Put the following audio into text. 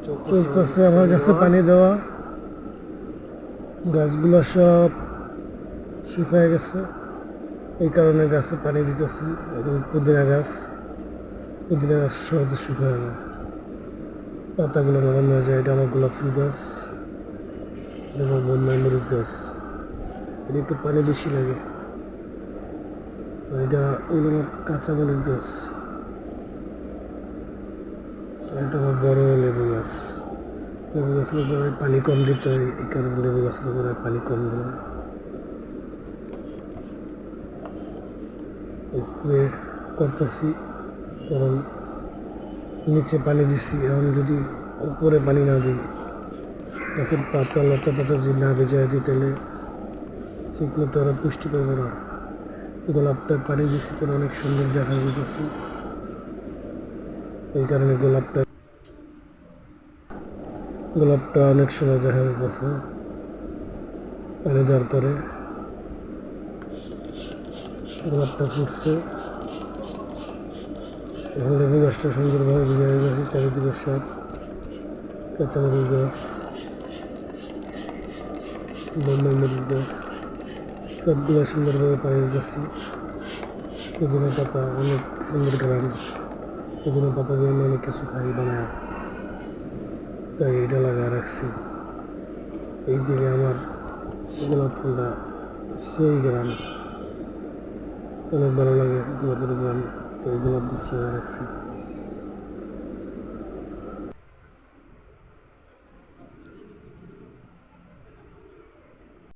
চলতেছে আমার কাছে পানি দেওয়া। গাছগুলো সব শুকিয়ে গেছে, এই কারণে গাছে পানি দিতেছি। এবং পুদিনা গাছ সহজে শুকিয়ে যায়, পাতাগুলো নরম হয়ে যায়। এটা আমার গোলাপ ফুল গাছ, এটা আমার বন্যাই মরিচ গাছ। এটা একটু পানি বেশি লাগে। এটা আমার কাঁচা মরিচ গাছ। এটা আমার বড় লেবু গাছ। লেবু গাছের উপরে পানি কম দিতে হয়, এই কারণে লেবু গাছের উপরে পানি কম দিলাম। স্প্রে করতেছি কারণ নিচে পানি দিছি। এখন যদি উপরে পানি না দিই, গাছের পাতা লতা পাতা যদি না ভেজায় দিই, তাহলে ঠিক মতো ওরা পুষ্টি পাবে না। গোলাপটার পানি দিছি করে অনেক সুন্দর দেখা যেতেছে, এই কারণে গোলাপটা অনেক সময় দেখা যেতেছে পানি দেওয়ার পরে। গোলাপটা ফুটছে, এখন লেবু গাছটা সুন্দরভাবে বুঝে গেছে। চারিদিকে সব কাঁচামরিচ গাছ, বোম্বাই মরিচ গাছ, সবগুলো সুন্দরভাবে পানি দিতেছি। পুদিনা পাতা অনেক সুন্দর গ্রাম, পুদিনা পাতা দিয়ে আমি অনেক কিছু খাই বানায়, তাই এটা লাগায় রাখছি। এই দিকে আমার গোলাপ ফুলটা সেই গ্রাম, অনেক ভালো লাগে গোলাপের গ্রাম, তো এই গোলাপ গাছ লাগায় রাখছি।